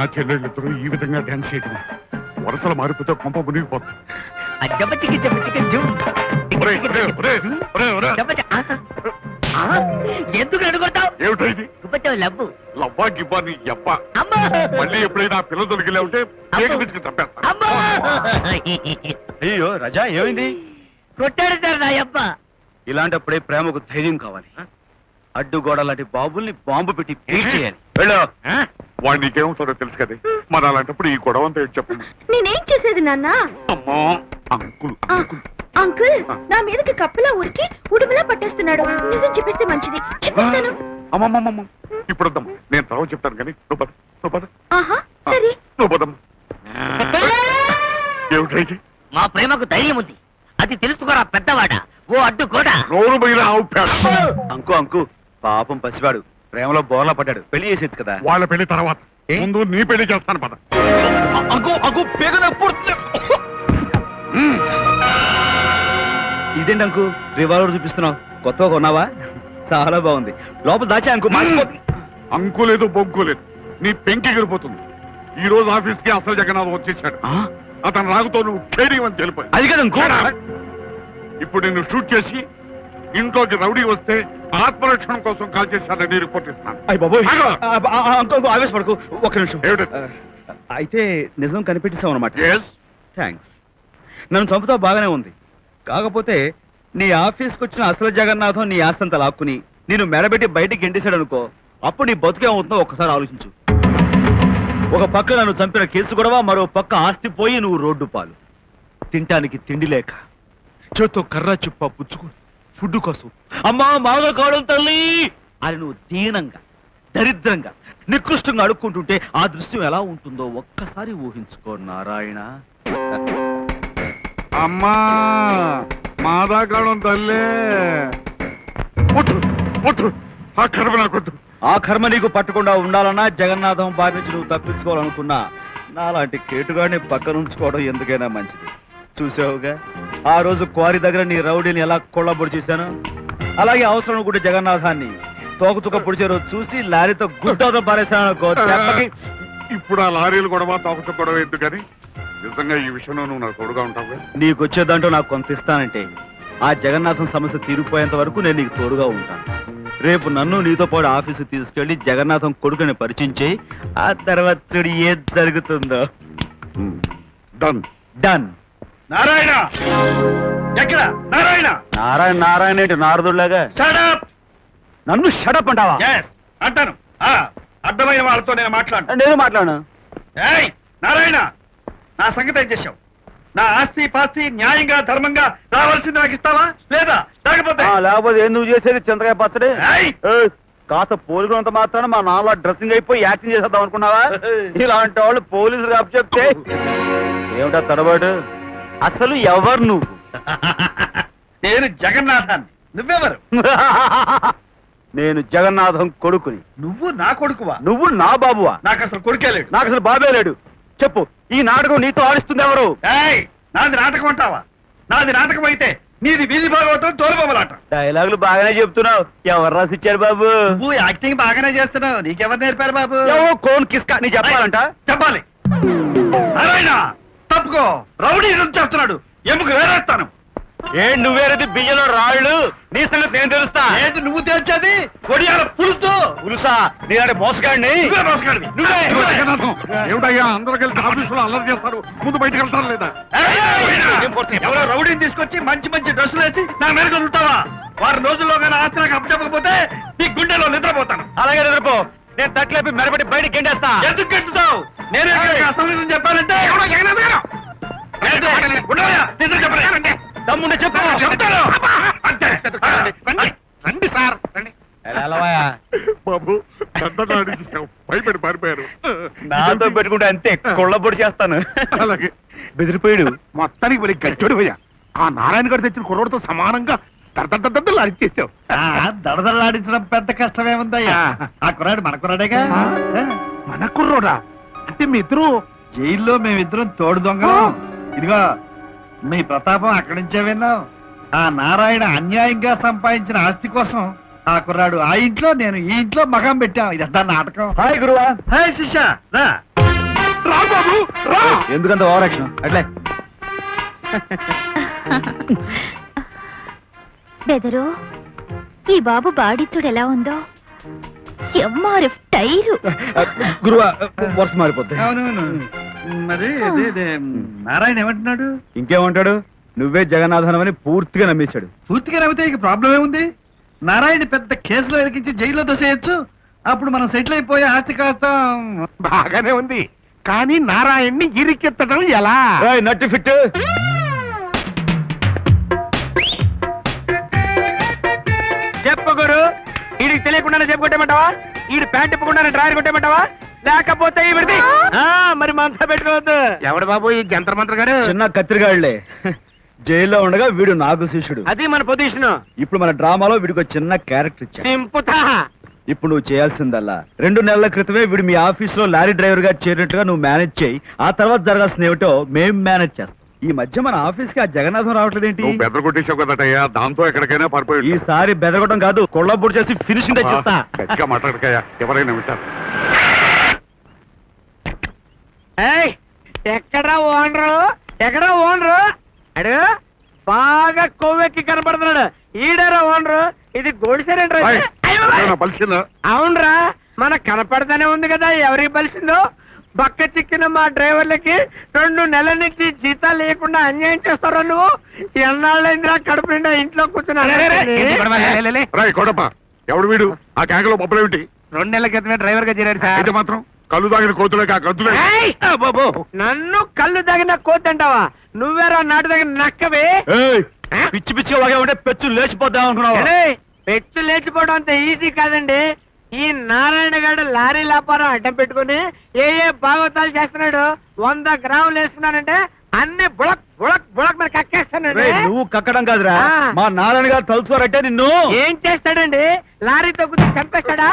అన్నా చెల్లెళ్ళిద్దరూ ఈ విధంగా డాన్స్ చేయటం వరుసలు మారిపోతే కొంప మునిగిపోతుంది. ఎందుకు అడుగుతావు? ఏమిటో ఇది? లవ్వు లవ్వా గివ్వా నీ యప్ప. మళ్ళీ ఎప్పుడైనా పిల్ల దొరికిలే ఉంటే చంపేస్తా. అయ్యో రజా, ఏమైంది? కొట్టాడు సార్ నా యప్ప. ఇలాంటప్పుడే ప్రేమకు ధైర్యం కావాలి. అడ్డుగోడ లాంటి బాబుల్ని బాంబు పెట్టి పేల్చేయాలి. వెళ్ళు. వాడు నీకేమవుతాడో తెలుసు కదే, మరి అలాంటప్పుడు ఈ గొడవ అంతా ఏంటి చెప్పండి. నేనేం చేసేది నాన్న? అమ్మా అంకుల్ అంకుల్ నా మీదకి కప్పలా ఉరికి ఉడుములా పట్టేస్తున్నాడు. నిజం చెప్పేస్తే మంచిది. చెప్పేస్తాను. అమ్మమ్మమ్మ ఇప్పుడు వద్దమ్మా, నేను తర్వాత చెప్తాను కానీ నువ్వు పద, నువ్వు పద. ఆహా సరే. నువ్వు పదమ్మా. ఏమిటైతే? మా ప్రేమకు ధైర్యం ఉంది, అది తెలుసుకోరా పెద్దవాడ. ఓ అడ్డు కూడా నోరు బయలు ఆవుపాడు. అంకు అంకు పాపం పసివాడు ప్రేమలో బోర్లా పడ్డాడు. పెళ్లి చేసేది కదా. వాళ్ళ పెళ్లి తర్వాత ముందు నీ పెళ్లి చేస్తాను పద. అంకు అంకు ఇదేంటి అంకు రివాల్వర్ చూపిస్తున్నావు? కొత్తగా కొన్నావా? చాలా బాగుంది. లోపల దాచా అంకు. మాసిపోతుంది. అంకు లేదు బొగ్గు లేదు, నీ పెంకి ఎగిరిపోతుంది. ఈ రోజు ఆఫీస్ కి అసలు జగన్నాథ్ వచ్చేసాడు. అతను రాగుతో నువ్వు ఖేడింగ్ అని తెలిపోయి. అది కదా అంకు. ఇప్పుడు నిన్ను షూట్ చేసి ఇంట్లోకి రౌడీ వస్తే ఆత్మరక్షణ కోసం కాల్ చేశానని రిపోర్ట్ ఇస్తాను. అయ్య బాబోయ్, అంకు ఆవేశపడకు. ఒక్క నిమిషం. ఏమిటి? అయితే నిజం కనిపెట్టేశావు అనమాట. థ్యాంక్స్. నన్ను చంపుతావు బాగానే ఉంది. కాకపోతే నీ ఆఫీస్కి వచ్చిన అసలు జగన్నాథం నీ ఆస్తంతా లాక్కుని నేను మెడబెట్టి బయటికి గెంటేశాడు అనుకో, అప్పుడు నీ బతుకేమవుతుందో ఒక్కసారి ఆలోచించు. ఒక పక్క నన్ను చంపిన కేసు గొడవ, మరో పక్క ఆస్తి పోయి నువ్వు రోడ్డు పాలు. తింటానికి తిండి లేక చేత్తో కర్ర చుప్ప పుచ్చుకుని ఫుడ్ కోసం అమ్మా మాగా కావడం తల్లి అని నువ్వు దీనంగా దరిద్రంగా నికృష్టంగా అడుక్కుంటుంటే ఆ దృశ్యం ఎలా ఉంటుందో ఒక్కసారి ఊహించుకో నారాయణ. అమ్మా మాదా కావడం తల్లే. ఆ కర్మ నాకొద్దు. ఆ కర్మ నీకు పట్టకుండా ఉండాలన్నా, జగన్నాథం బారి నుంచి నువ్వు తప్పించుకోవాలనుకున్నా నాలాంటి కేటుగాడిని పక్కనుంచుకోవడం ఎందుకైనా మంచిది. చూసావుగా ఆ రోజు క్వారీ దగ్గర నీ రౌడీని ఎలా కొళ్ళబొడి చేశాను. అలాగే అవసరం అనుకుంటే జగన్నాథాన్ని తోకచుక్క పొడిచే రోజు చూసి లారీతో గుడ్డతో పారేశాను. ఇప్పుడు ఆ లారీలు గొడవ తోకచు గొడవ ఎందుకు కానీ నిజంగా ఈ విషయంలో నువ్వు నాకు తోడుగా ఉంటావు. నీకు వచ్చేదంటూ నాకు కొంత ఇస్తానంటే ఆ జగన్నాథం సమస్య తీరిపోయేంత వరకు నేను నీకు తోడుగా ఉంటాను. రేపు నన్ను నీతో పాటు ఆఫీసు తీసుకెళ్లి జగన్నాథం కొడుకుని పరిచయం చేయి. ఆ తర్వాత చూడు ఏం జరుగుతుందో. Done done. నారాయణ ఎక్కడ? నారాయణ నారాయణ నారాయణ ఏంటి నారదుడిలాగా? షడప్. నన్ను షడప్ అంటావా? అంటాను. అర్థమైన వాళ్ళతో నేను మాట్లాడు. నేను మాట్లాడు. ఏయ్ నారాయణ, నా సంగతి ఏం చేశావు? నా ఆస్తి పాస్తి న్యాయంగా ధర్మంగా రావాల్సింది నాకు ఇస్తావా లేదా? లేకపోతే ఏం నువ్వు చేసేది చింతకాయ పచ్చడి. కాస్త పోలికలంత మాత్రాన మా నాన్న డ్రెస్సింగ్ అయిపోయి యాక్టింగ్ చేసేద్దాం అనుకున్నావా? ఇలాంటి వాళ్ళు పోలీసులు అప్పు చెప్తే ఏమిటా తడబాటు? అసలు ఎవరు నువ్వు? నేను జగన్నాథాన్ని. నువ్వెవరు? నేను జగన్నాథం కొడుకుని. నువ్వు నా కొడుకువా? నువ్వు నా బాబువా? నాకు అసలు కొడుకే లేడు. నాకు అసలు బాబే లేడు. చెప్పు, ఈ నాటకం నీతో ఆడిస్తుంది ఎవరు? నాది నాటకం అంటావా? నాది నాటకం అయితే నీది వీధి భాగవతం తోలుబొమ్మలాట. డైలాగులు బాగానే చెప్తున్నావు. ఎవరు రాసిచ్చారు బాబు? నువ్వు యాక్టింగ్ బాగానే చేస్తున్నావు. నీకెవరు నేర్పారు బాబు? కోన్ కిస్కా నీ చెప్పాలంట. చెప్పాలి. నారాయణ తప్పుకో, రౌడీ చేస్తున్నాడు. ఎముక వేరేస్తాను. నువ్వేరేది బియ్యంలో రాళ్ళు. నీ సంగతి నేను తెలుస్తా. ఏంటి నువ్వు తేల్చేది? కొడియాల పులుసు పులుసా? నేనంటే మోసగాడిని. మోసగాడివి ఏమిటయ్యా అందరూ కలిసి ఆఫీసులో అల్లరి చేస్తారు, ముందు బయటకు వెళ్తారు లేదా? ఎవరో రౌడీని తీసుకొచ్చి మంచి మంచి డ్రెస్సులు వేసి నా మీద వదులుతావా? వారం రోజుల్లో కానీ ఆస్తి నాకు అప్పచెప్పకపోతే నీ గుండెలో నిద్రపోతాను. అలాగే నిద్రపో. నేను తట్లేపి మెరబడి బయటకి గెంటేస్తా. ఎందుకు గెంటుతావు? నేను అసలు నిజం చెప్పాలంటే తమ్ముండే చెప్పు. చెప్తాను. రండి సార్ రండి. బాబు భయపడి పారిపోయారు. నాతో పెట్టుకుంటే అంతే కొళ్ళబొడి చేస్తాను. అలాగే బెదిరిపోయాడు. మొత్తానికి మరి గచ్చోడు పోయా. ఆ నారాయణ గారు తెచ్చిన కుర్రోడితో సమానంగా దడదడదలు అరిచేసావు. దడదలాడించడం పెద్ద కష్టమేముందయ్యా? ఆ కుర్రాడు మన కుర్రాడేగా. మన కుర్రోడా అంటే మీ ఇద్దరు జైల్లో మేమిద్దరం తోడు దొంగలం. ఇదిగో మీ ప్రతాపం అక్కడి నుంచే విన్నాం. ఆ నారాయణ అన్యాయంగా సంపాదించిన ఆస్తి కోసం ఆ కుర్రాడు ఆ ఇంట్లో, నేను ఈ ఇంట్లో మగం పెట్టాం. ఇదంతా నాటకం. హాయ్ గురువా. హాయ్ శిష్య రా. రా బాబు రా. ఎందుకంత ఓవర్ యాక్షన్ అట్లే బెదరు ఈ బాబు బాడిచ్చుడు ఎలా ఉందో ఎంఆర్ఎఫ్ టైరు. గురువా వర్షం మారిపోద్ది. అవునవును. మరి అదే నారాయణ ఏమంటున్నాడు? ఇంకేమంటాడు? నువ్వే జగన్నాథనం అని పూర్తిగా నమ్మేశాడు. పూర్తిగా నమ్మితే ఇక ప్రాబ్లం ఏముంది? నారాయణ పెద్ద కేసులో ఇరికించి జైల్లో దోసేయచ్చు. అప్పుడు మనం సెటిల్ అయిపోయి ఆస్తి కాస్త బాగానే ఉంది, కానీ నారాయణ్ణి ఇరికెత్తడం ఎలా? ఏయ్, నట్టి ఫిట్. చెప్పు గురు, వీడికి తెలియకుండానే చెప్పు కొట్టేమంటావా? వీడి ప్యాంట్ ఇప్పకుండానే డ్రాయర్ కొట్టేమంటావా? లేకపోతే ఈవిడిది మరి మంతా పెట్టుకోవద్దు. ఎవడు బాబు ఈ జంతర్ మంత్ర గారు? చిన్న కత్తిరిగాళ్లే. జైల్లో ఉండగా వీడు నాకు శిష్యుడు. అది మన పొజిషన్. ఇప్పుడు మన డ్రామాలో వీడికి ఒక చిన్న క్యారెక్టర్ ఇచ్చా. సింపుతా. ఇప్పుడు నువ్వు చేయాల్సిందల్లా 2 నెలల క్రితమే వీడు మీ ఆఫీస్ లో లారీ డ్రైవర్ గా చేరినట్టుగా నువ్వు మేనేజ్ చేయి. ఆ తర్వాత జరగాల్సిన ఏమిటో మేం మేనేజ్ చేస్తాం. ఈ మధ్య మన ఆఫీస్ కి ఆ జగన్నాథం రావట్లేదేంటి? నువ్వు బెదర కొట్టేసావు కదటయ్యా, దాంతో ఎక్కడికైనా పడిపోయి ఈసారి బెదరగొట్టం కాదు, కొళ్ళబుడి చేసి ఫినిషింగ్ తెచ్చిస్తా. గట్టిగా మాట్లాడకయ్యా, ఎవరైనా వింటారు. ఎక్కడా ఓనరు? ఎక్కడా ఓనరు? అడు బాగా కొవ్వెక్కి కనపడుతున్నాడు. ఈడరా ఓనరు? ఇది గోడిసారేంట్రా? ఏయ్, ఎవరైనా పలిసిందా? అవునరా, మనకు కనపడతానే ఉంది కదా ఎవరికి పలిసిందో. బక్క చిక్కిన మా డ్రైవర్లకి 2 నెలల నుంచి జీతాలు లేకుండా అన్యాయం చేస్తారా నువ్వు? ఎన్నాళ్ళైందిరా కడుపు నిండా ఇంట్లో కూర్చున్నా. రాయ్ కోటప్ప, ఎవడు వీడు? ఆ కేకలో పప్పులేమిటి? 2 నెలల క్రితమే డ్రైవర్ గా చేరాడు సార్. అయితే మాత్రం కళ్ళు తాగిన కోతులేక ఆ గద్దులే. నన్ను కళ్ళు తగిన కోతంటావా? నువ్వేరా నాటు తగిన నక్కవే. ఏయ్, పిచ్చి పిచ్చి వాగే ఉంటే పెచ్చు లేచిపోద్దాం అనుకున్నావా? ఏయ్, పెచ్చు లేచిపోవడం అంత ఈజీ కాదండి. ఈ నారాయణ గారు లారీ వ్యాపారం అడ్డం పెట్టుకుని ఏ భాగవతాలు చేస్తున్నాడు. 100 గ్రాములు వేస్తున్నానంటే అన్ని బుళక్ బుళక్ బుళక్ మరి కక్కేస్తానండి. రేయ్, నువ్వు కక్కడం కాదురా, ఆ. మా నారాయణ గారు తలుచుకోరంటే నిన్ను. ఏం చేస్తాడండి? లారీతో గుద్దు చంపేస్తాడా?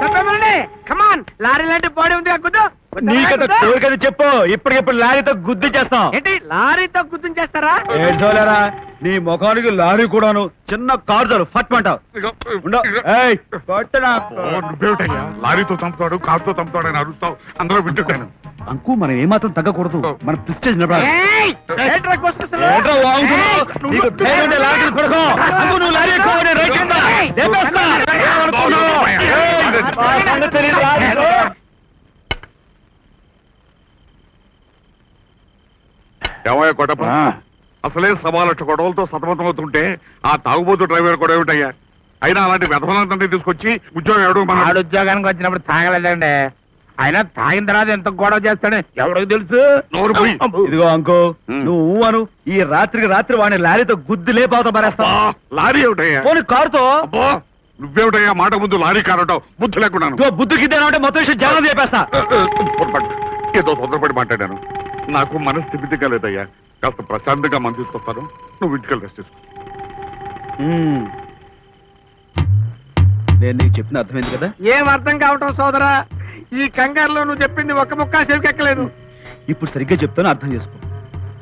చంపేమనండి. కమాన్, లారీ లాంటి బాడీ ఉంది గుద్దు. నీకైతే కోరికది చెప్పు, ఇప్పటికిప్పుడు లారీతో గుద్దు చేస్తాం. ఏంటి లారీతో గుద్దు చేస్తారా? ఏడ్చోలేరా, నీ ముఖానికి లారీ కూడాను. చిన్న కారు చాలు ఫట్ అంటావు. నువ్వేమిటయ్యా, లారీతో చంపుతాడు, కారుతో చంపుతాడు అని అరుస్తావు. అందరూ వింటున్నాను. అంకు మనం ఏమాత్రం తగ్గకూడదు, మన ప్రిస్టేజ్ నిలబడాలి. ఏయ్, ఏంట్రా కోసుకొస్తున్నావు? ఏంట్రా వాగుతున్నావు? నీకు ధైర్యం ఉంటే లారీని కొడకు. అంకు నువ్వు లారీ ఎక్కువ, నేను రైట్ కింద. లేపేస్తా. ఏమనుకున్నావు? ఏయ్, ఆ సంగతి తెలీదురా నీకు? ఏమయ్య కోటప్ప, అసలే 1.25 గొడవలతో సతమతం అవుతుంటే ఆ తాగుబోతు డ్రైవర్ కూడా ఏమిటయ్యా? అయినా అలాంటి వ్యధమలంతా తీసుకొచ్చి ఉద్యోగం ఎవడు మన ఆడు ఉద్యోగానికి వచ్చినప్పుడు తాగలేదండి. అయినా తాగిన తర్వాత ఎంత గొడవ చేస్తాడని ఎవరికి తెలుసు? నోరు పోయి. ఇదిగో అంకు, నువ్వు అను, ఈ రాత్రికి రాత్రి వాడిని లారీతో గుద్దు లేపావుతా మరేస్తా. లారీ ఏమిటయ్యా? పోనీ కారుతో. అబ్బో, నువ్వేమిటయ్యా మాట ముందు లారీ కారటం? బుద్ధి లేకున్నాను. ఇదిగో బుద్ధు గిద్దేనంటే మొత్తం విషయం జగన్ చెప్పేస్తా. పొరపాటు. ఏదో తొందరపడి మాట్లాడాను. నాకు మనస్థితిగా లేదయ్యా. కాస్త ప్రశాంతంగా మనం తీసుకొస్తాను. నువ్వు ఇంటికి రెస్ట్ తీసుకో. నేను నీకు చెప్పిన అర్థమైంది కదా? ఏం అర్థం కావటం సోదరా? ఈ కంగారులో నువ్వు చెప్పింది ఒక్క ముక్క చెవికెక్కలేదు. ఇప్పుడు సరిగ్గా చెప్తాను, అర్థం చేసుకో.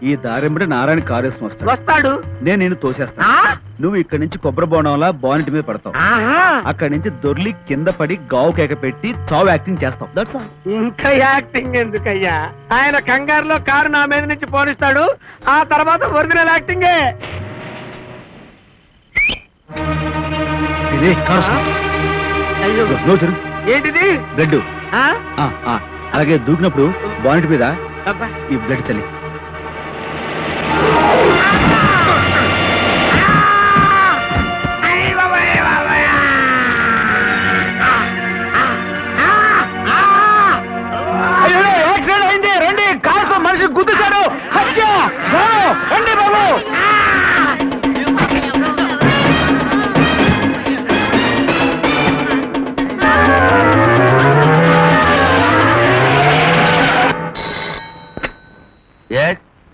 ఈ దారెంబడి నారాయణ కారేసుకుని వస్తాడు. వస్తాడు, నేను నిన్ను తోసేస్తాను. ఆ? నువ్వు ఇక్కడి నుంచి కొబ్బరి బోనంలా బానెట్ మీద పడతావు. ఆహా, అక్కడి నుంచి దొర్లి కింద పడి గావు కేక పెట్టి చావు యాక్టింగ్ చేస్తావు. That's all. ఇంకా యాక్టింగ్ ఎందుకయ్యా? ఆయన కంగారులో కారు నా మీద నుంచి పోనిస్తాడు. ఆ తర్వాత ఒరిజినల్ యాక్టింగే. ఇదే కారు వస్తుంది. అయ్యో, నువ్వు తిరుగు. ఏంటిది? బ్లడ్. ఆ? అలాగే దూకినప్పుడు బానెట్ మీద అబ్బా. ఈ బ్లడ్ చల్లి. అయ్ బాబాయ్, బాబాయ్. యాక్సిడెంట్ అయింది, రండి. కారుతో మనిషి గుద్దేశాడు. హత్య. రండి బాబు.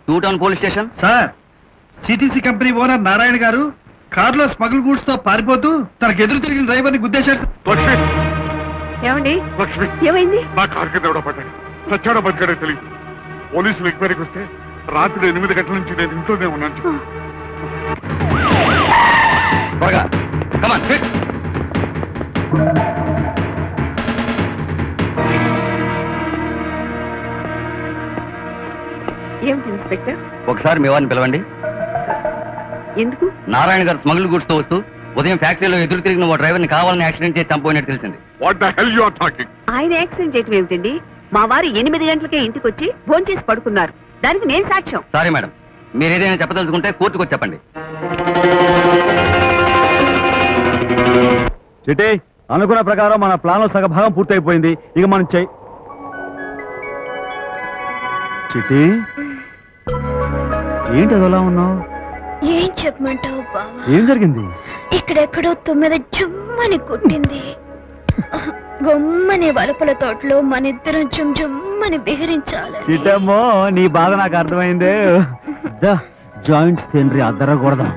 Two town police station. Sir, CTC company owner Narayana గారు కారులో స్మగుల్ గూడ్స్ తో పారిపోతూ తనకు ఎదురు తిరిగిన డ్రైవర్ ని గుద్దేశాడు. లక్ష్మి, ఏమండి, లక్ష్మి, ఏమైంది? నా కారు కింద ఎవడో పడ్డాడు. చచ్చాడో బతికాడో తెలియదు. పోలీసులు ఎంక్వైరీకి వస్తే రాత్రి 8 గంటల నుంచి నేను ఇంట్లోనే ఉన్నాను. త్వరగా కమాన్ క్విక్. ఇన్స్పెక్టర్ ఒకసారి మీ వారిని పిలవండి. ఎందుకు? నారాయణ గారు స్మగుల్ గుడ్స్తో వస్తూ ఉదయం ఫ్యాక్టరీలో ఎదురు తిరిగిన ఓ డ్రైవర్ని కావాలని యాక్సిడెంట్ చేసి చంపోయినట్టు తెలిసింది. What the hell you are talking? ఆయన యాక్సిడెంట్ చేయటం ఏమిటండి? మా వారు 8 గంటలకే ఇంటికి వచ్చి భోంచేసి పడుకున్నారు. దానికి నేను సాక్ష్యం. సారీ మేడం, మీరు ఏదైనా చెప్పదలుచుకుంటే కోర్టుకు వచ్చి చెప్పండి. చిటి అనుకున్న ప్రకారం మన ప్లాన్ లో సగ భాగం పూర్తయిపోయింది. ఇక మనం చిటి ఏంటి అదలా ఉన్నావు? ఏం చెప్పమంటావు బావా? ఏం జరిగింది? ఇక్కడెక్కడో 9 జుమ్మని కుట్టింది. గొమ్మని వలపల తోటలో మనిద్దరం జుమ్జుమ్మని బిహరించాలి. చిట్టమ్మో నీ బాధ నాకు అర్థమైందే. Joint sentry అద్దరకూడదు.